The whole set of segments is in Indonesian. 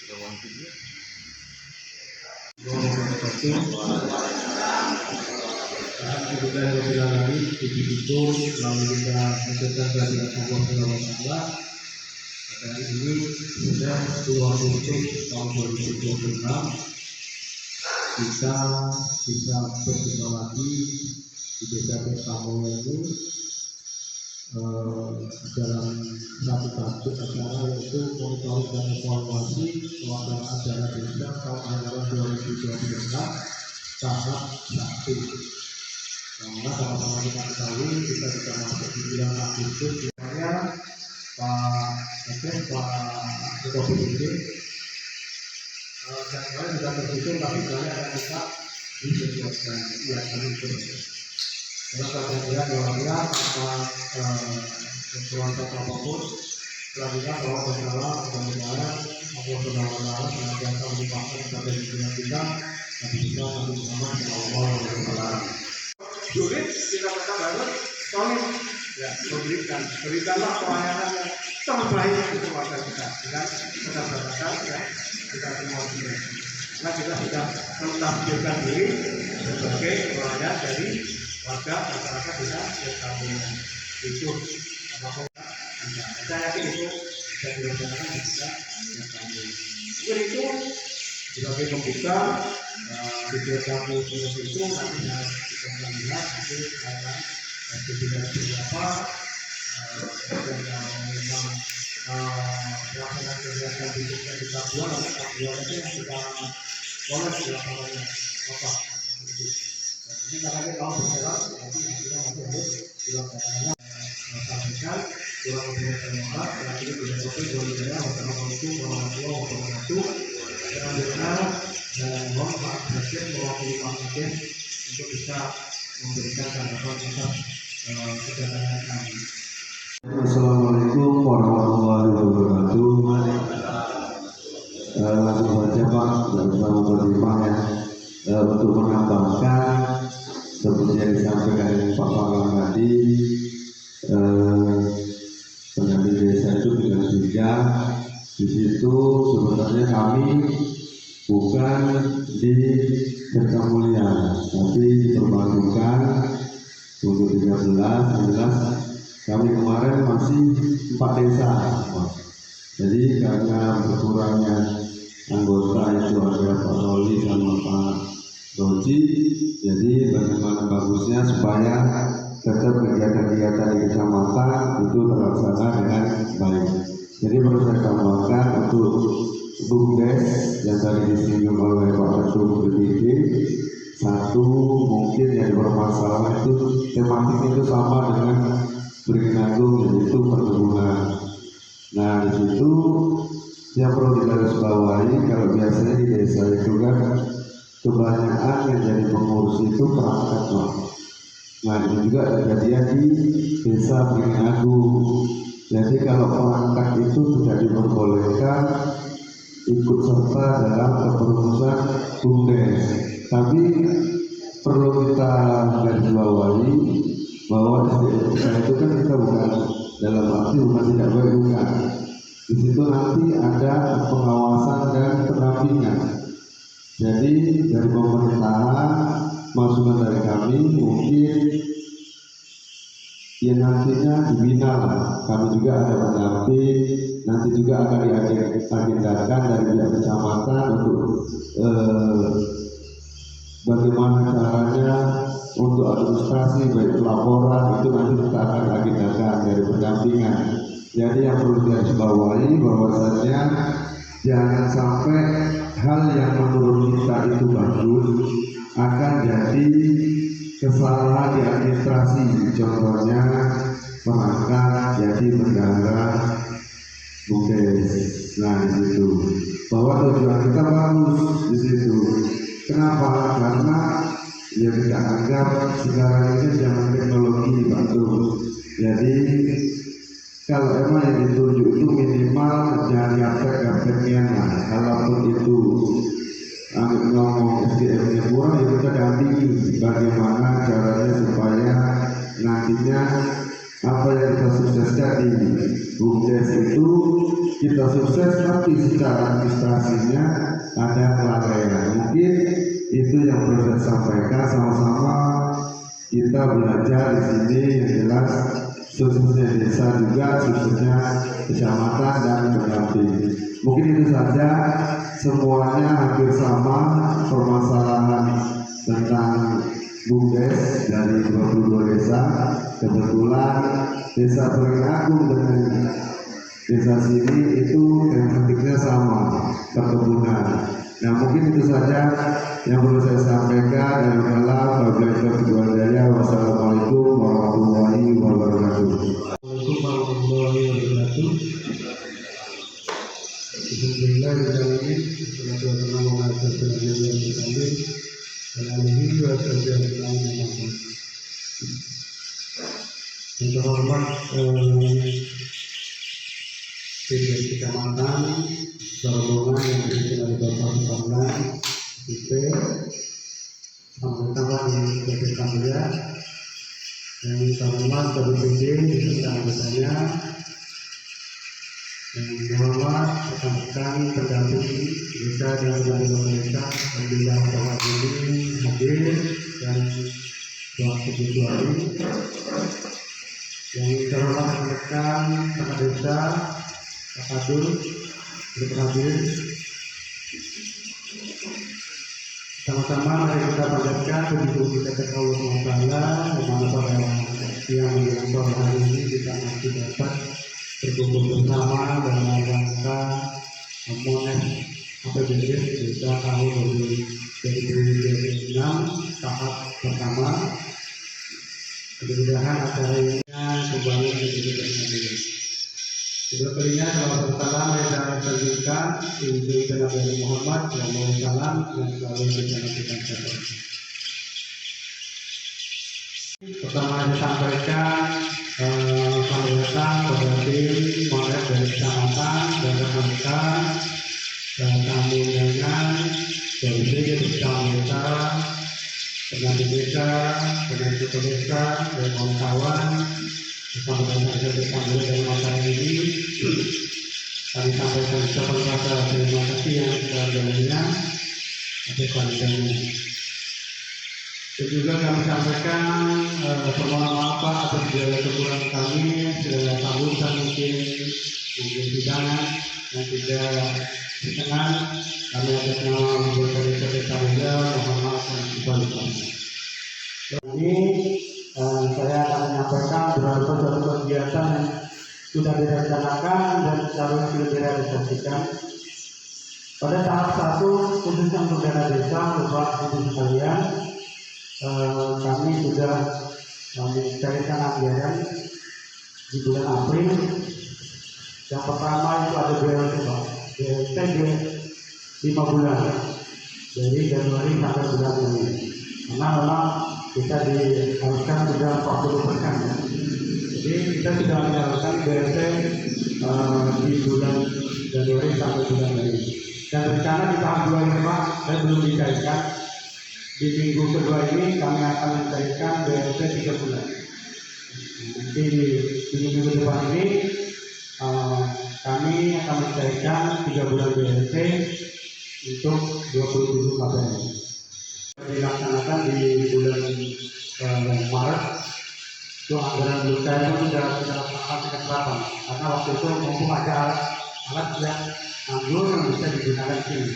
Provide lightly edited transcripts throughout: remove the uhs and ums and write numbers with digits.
Hari ini sudah 2 Agustus tahun 2026 kita bisa berjumpa lagi di Desa Kesamulya ini dalam satu tajuk acara yaitu monitoring dan evaluasi pelaksanaan dana desa tahun anggaran 2026 tahap 1. Karena sama-sama kita ketahui kita sudah masuk di bulan Agustus, misalnya Pak Aceh, Pak Ketua BPD dan lain sudah tersusun, tapi saya akan kita disesuaikan ya kami terus. Dalam kajian dalamnya tanpa keperluan apapun, perhatikan bahwa masalah mudah-mudahan Allah Subhanahu senantiasa melimpahkan kepada dunia kita dan kita nanti bersama dengan Allah Subhanahu. Sulit kita tetap harus solid ya, berikanlah pelayanan yang terbaik untuk warga kita dengan berdasarkan ya kita semua juga. Karena kita sudah menetapkan diri sebagai pelayan dari warga masyarakat kita yang kami itu apapun saya yakin itu bisa dilaksanakan juga yang kami. Mungkin itu sebagai pembuka video kami seperti itu nantinya kita akan lihat nanti akan seperti apa dan memang pelaksanaan kegiatan berikutnya kita buat atau Kabupaten itu yang kita boleh dilaksanakan apa itu. Ini katanya kalau bergerak nanti kita masih harus dilaksanakannya sampaikan kurang lebih terima dan ini bisa topik dua wassalamualaikum warahmatullahi wabarakatuh. Selanjutnya mohon Pak Presiden mewakili Pak Presiden untuk bisa memberikan tanggapan atas kedatangan kami. Assalamualaikum warahmatullahi wabarakatuh. Langsung saja Pak, bersama berterima ya untuk menambahkan seperti yang disampaikan Pak Panggang tadi, pengambil desa itu dengan bijak. Di situ sebenarnya kami bukan di Kesamulya, tapi diperbantukan untuk 13 kami kemarin masih 4 desa. Jadi karena berkurangnya anggota itu ada Pak Roli sama Pak Roji, jadi bagaimana bagusnya supaya tetap kegiatan-kegiatan di kecamatan itu terlaksana dengan baik. Jadi perlu saya tambahkan untuk BUMDes yang tadi disinggung oleh Pak Ketua BPD, satu mungkin yang bermasalah itu tematik itu sama dengan Beringin yaitu perkebunan. Nah di situ yang perlu digarisbawahi kalau biasanya di desa itu kan kebanyakan yang jadi pengurus itu perangkat Pak. Nah ini juga kejadian di desa Beringin. Jadi kalau perangkat itu tidak diperbolehkan ikut serta dalam kepengurusan BUMDes, tapi perlu kita garisbawahi bahwa SDM itu kan kita bukan dalam arti bukan tidak boleh bukan. Di situ nanti ada pengawasan dan pendampingan. Jadi dari pemerintahan masukan dari kami mungkin ya nantinya dibina lah. Kami juga ada pendamping, nanti juga akan diagendakan dari pihak kecamatan untuk bagaimana caranya untuk administrasi baik laporan itu nanti kita akan agendakan dari pendampingan. Jadi yang perlu digarisbawahi bahwasanya jangan sampai hal yang menurut kita itu bagus akan jadi kesalahan di administrasi. Contohnya perangkat jadi bendahara BUMDes. Nah di situ bahwa tujuan kita bagus di situ. Kenapa? Karena ya kita anggap sekarang ini zaman teknologi bagus. Jadi kalau emang yang ditunjuk itu minimal jangan gaptek-gapteknya. Nah, kalaupun itu ngomong SDM-nya kurang, ya kita dampingi bagaimana caranya supaya nantinya apa yang kita sukseskan di BUMDes itu kita sukses, tapi secara administrasinya ada kelalaian. Mungkin itu yang perlu saya sampaikan. Sama-sama kita belajar di sini, yang jelas khususnya desa juga, khususnya kecamatan dan pendamping. Mungkin itu saja, semuanya hampir sama permasalahan tentang BUMDes dari 22 desa. Kebetulan desa Tulungagung dengan desa sini itu tematiknya sama, perkebunan. Nah, mungkin itu saja yang perlu saya sampaikan. Dan wassalamualaikum warahmatullahi wabarakatuh. Waalaikumsalam warahmatullahi wabarakatuh. Alhamdulillah alamin. Wassalatu wassalamu ala asyrofil anbiya'i wal mursalin wa ala alihi wa sahbihi ajma'in. Yang terhormat pimpinan kecamatan, rombongan yang dipimpin oleh Bapak Kepala IP, anggota yang dihadirkan mulia, yang terhormat BPD beserta anggotanya, yang terhormat rekan-rekan pendamping desa dan desa, alhamdulillah bahwa ini hadir dan doa kebutuhan. Yang terhormat rekan-rekan perangkat desa, Kakadul, berhadir. Sama-sama mari kita panjatkan puji kita kepada Allah Subhanahu wa taala, pada siang menjelang sore hari ini kita masih dapat berkumpul bersama dalam rangka Mones APBD desa tahun 2026 tahap pertama. Mudah-mudahan acara ini kembali menjadi bermanfaat. Kedua kalinya salam salam yang saya lanjutkan Ibu Nabi Muhammad Sallallahu Salam yang selalu kita lakukan sahabat. Pertama disampaikan selamat datang kepada tim Mones dari kecamatan dan rekan-rekan dan tamu undangan dari desa Utara, pendamping desa, pendamping desa, dan kawan-kawan. Bersama-sama saya bersama dalam acara ini, kami sampaikan ucapan rasa terima kasih yang sebenarnya atas kehadirannya. Dan juga kami sampaikan permohonan maaf atas segala kekurangan kami, segala sambutan mungkin hidangan yang tidak berkenan. Kami atas nama anggota desa Muda mohon maaf dan kebaikan. Ini saya akan menyampaikan beberapa kegiatan yang sudah direncanakan dan harus direalisasikan. Pada tahap 1 khususnya untuk dana desa, Bapak Ibu sekalian, kami sudah mencarikan anggaran di bulan April. Yang pertama itu ada BLT, Pak. BLT 5 bulan dari Januari sampai bulan Juni. Karena memang kita diharuskan sudah 40%. Jadi kita sudah menyalurkan BLT di bulan Januari sampai bulan Mei. Dan rencana di tahap 2 ini Pak, saya belum dicairkan. Di minggu kedua ini kami akan mencairkan BLT 3 bulan. Nanti di minggu depan ini kami akan mencairkan 3 bulan BLT untuk 27 KPM. Dilaksanakan di bulan Maret. Itu anggaran belum cair itu sudah laksanakan tingkat berapa? Karena waktu itu mumpung ada alat yang anggur yang bisa digunakan sini.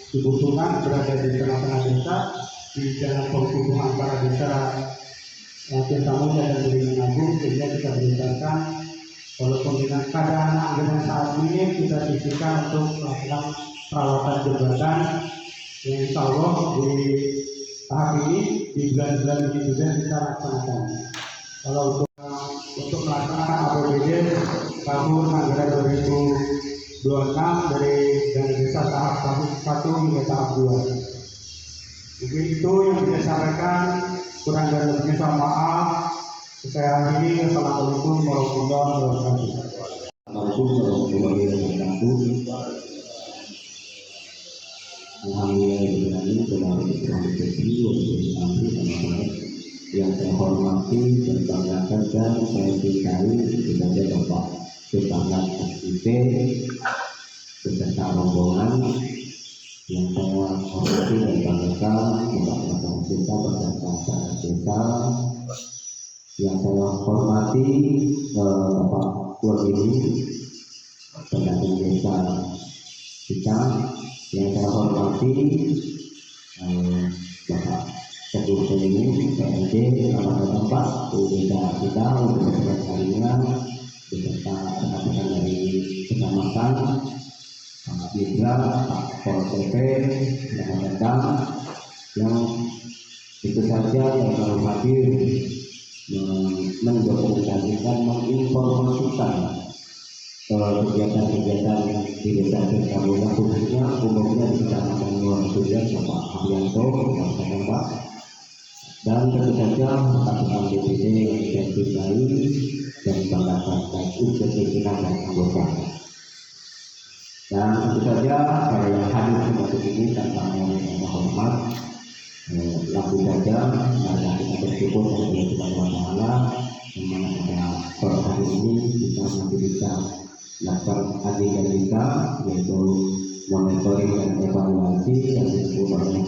Dibutuhkan berada di tengah-tengah desa, di jalan penghubung antara desa Desa Muda dan Tulungagung, sehingga kita berdasarkan walaupun dengan keadaan anggaran saat ini kita sisihkan untuk melakukan perawatan jembatan yang insya Allah di tahap ini di bulan-bulan ini juga kita laksanakan. Kalau untuk melaksanakan APBD tahun anggaran 2026 dari dana desa tahap 1 hingga tahap 2. Mungkin itu yang bisa sampaikan, kurang dan lebihnya mohon maaf. Saya akhiri, assalamualaikum warahmatullahi wabarakatuh. Assalamualaikum warahmatullahi wabarakatuh. Alhamdulillah kemarin yang saya hormati dan banggakan dan saya cintai kepada Bapak Kebangan SIP beserta rombongan yang saya hormati dan banggakan, Bapak Desa beserta perangkat desa yang saya hormati, Bapak Kuagini pendamping desa kita, yang saya hormati Bapak Ketua ini PNJ selamat datang Pak di desa kita untuk berkalinya beserta rekan-rekan dari kecamatan, Pak Mitra, Pak Pol PP, selamat datang. Yang itu saja yang kami hadir mendokumentasikan, menginformasikan kegiatan-kegiatan di desa Tirtamulya, khususnya umumnya di Kecamatan Luar Sudan, Bapak Haryanto, Pak, dan tentu saja rekan-rekan DPD yang saya cintai dan banggakan, baik untuk pimpinan dan anggota. Dan tentu saja para yang hadir di waktu ini tanpa yang hormat, langsung saja marilah kita bersyukur kepada Allah Subhanahu wa Ta'ala yang mana pada sore hari ini kita masih bisa melakukan agenda kita, yaitu monitoring dan evaluasi yang disebut oleh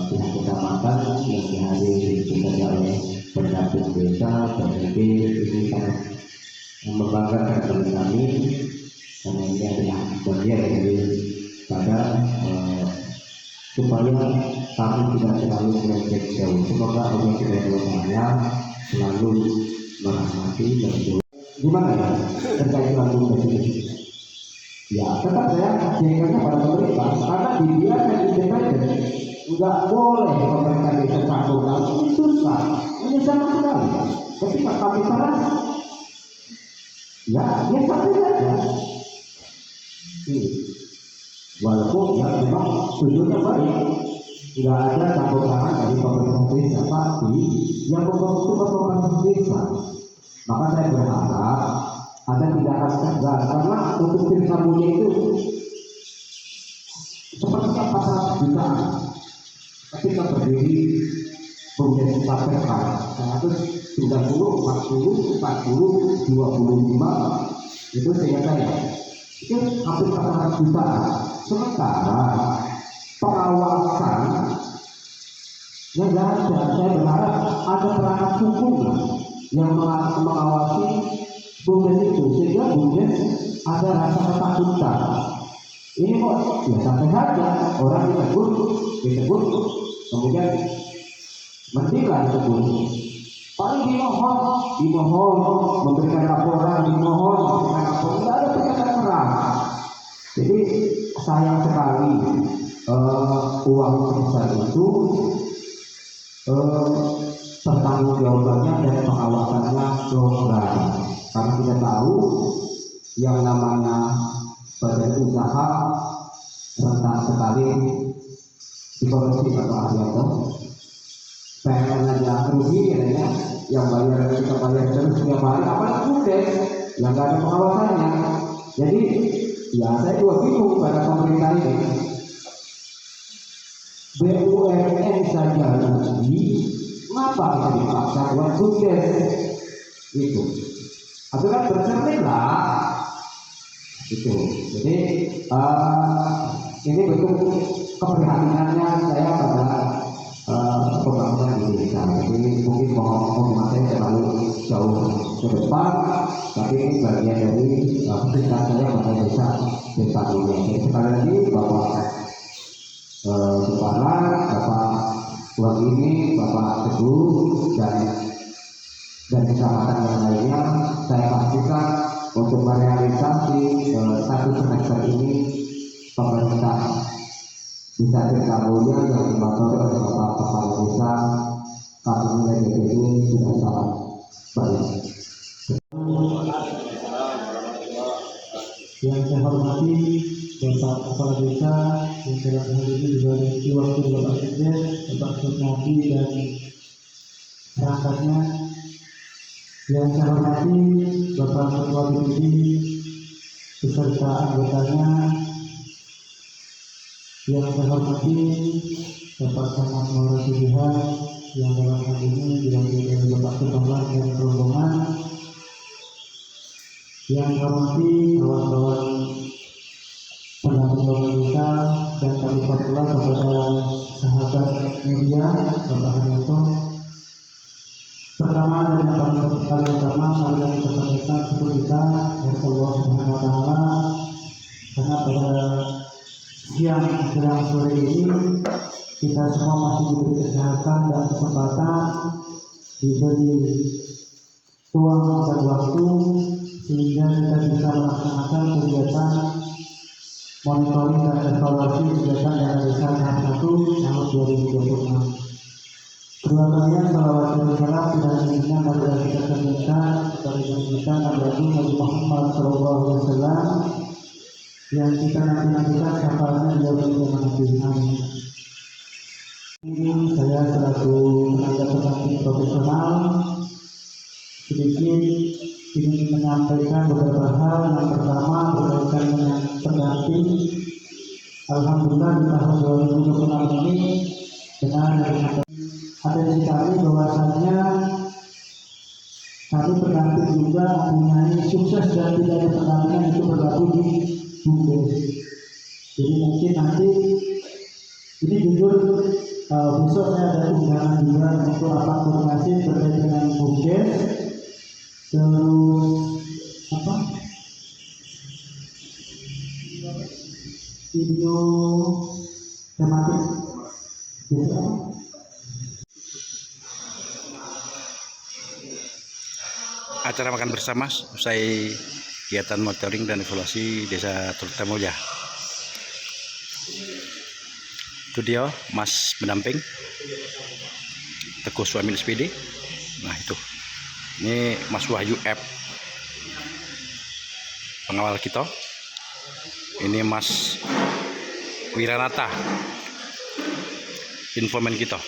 pihak kecamatan yang dihadiri juga oleh pendamping desa, PNJ. Ini sangat membanggakan bagi kami karena ini adalah bagian dari pada supaya kami tidak terlalu melenceng jauh. Semoga Allah Subhanahu wa Ta'ala selalu merahmati dan gimana ya terkait lagu ini. Ya tetap saya jengkelnya pada pemerintah karena dibiarkan independen, nggak boleh pemerintah desa campur langsung, susah, menyesatkan sekali. Ketika kami keras, ya sampai saja. Walaupun ya memang tujuannya baik, nggak ada campur tangan dari pemerintah desa, tapi yang membantu pemerintah desa. Maka saya berharap ada tindakan tegas karena untuk Tirtamulya itu sepertinya pasal jutaan ketika berdiri kemudian kita perkan 190, 40, 40, 25 itu seingat saya itu hampir 400 jutaan. Sementara pengawasan yang nggak ada. Saya berharap ada perangkat hukum yang mengawasi BUMDes itu sehingga BUMDes ada rasa ketakutan. Ini kok ya sampai saja orang disebut kemudian menilai disebut paling dimohon memberikan laporan, tidak ada perkataan keras. Jadi sayang sekali uang sebesar itu pertanggung jawabannya dan pengawasannya program. Karena kita tahu yang namanya badan usaha rentan sekali dikorupsi atau Haryanto. Pengen aja rugi katanya, yang bayar kita bayar terus setiap hari, apalagi BUMDes yang nggak ada pengawasannya. Jadi ya saya juga bingung pada pemerintah ini. BUMN saja rugi, mengapa kita dipaksa buat BUMDes itu? Aturan bercermin lah itu. Jadi ini bentuk keprihatinannya saya pada pembangunan di desa. Jadi mungkin mohon saya terlalu jauh ke depan, tapi ini bagian dari kecintaan saya pada desa Tirtamulya. Jadi sekali lagi Bapak Suparlan, Bapak Kuagini, Bapak Teguh dan kecamatan yang lainnya, saya pastikan untuk merealisasi satu semester ini pemerintah desa Tirtamulya yang dibantu oleh Bapak Kepala Desa kami dari DPD sudah sangat baik. Yang saya hormati Bapak Kepala Desa yang dalam hal ini juga diwakili Bapak Sekjen, Bapak Sukmati dan perangkatnya. Yang saya hormati Bapak Ketua DPD beserta anggotanya. Yang saya hormati Bapak Camat Muara Sudihan yang dalam hal ini diwakili oleh Bapak Kepala dan rombongan. Yang hormati kawan-kawan pendamping kita dan kami pula kepada sahabat media Bapak Haryanto. Pertama dan yang paling utama marilah kita sampaikan syukur kita kepada Allah Subhanahu wa taala karena pada siang menjelang sore ini kita semua masih diberi kesehatan dan kesempatan, diberi ruang dan waktu sehingga kita bisa melaksanakan kegiatan monitoring dan evaluasi kegiatan yang desa tahap 1 tahun 2026. Kedua-duanya salawat dan salam tidak hanya pada kita sampaikan kepada kita Nabi Muhammad SAW yang kita nantikan syafaatnya di dalam kehidupan. Ini saya selaku tenaga pendamping profesional sedikit ingin menyampaikan beberapa hal. Yang pertama berkaitan dengan pendamping. Alhamdulillah di tahun 2026 ini dengan atensi kami bahwasannya kami pendamping juga mempunyai sukses dan tidak ada pendampingan itu berlaku di BUMDes. Jadi mungkin nanti ini jujur besok saya ada undangan juga untuk rapat koordinasi terkait dengan BUMDes. Terus video tematik biasa. Acara makan bersama usai kegiatan monitoring dan evaluasi Desa Tirtamulya. Itu dia Mas pendamping Teguh Suamin SPD. Nah itu, ini Mas Wahyu F, pengawal kita. Ini Mas Wiranata, informan kita.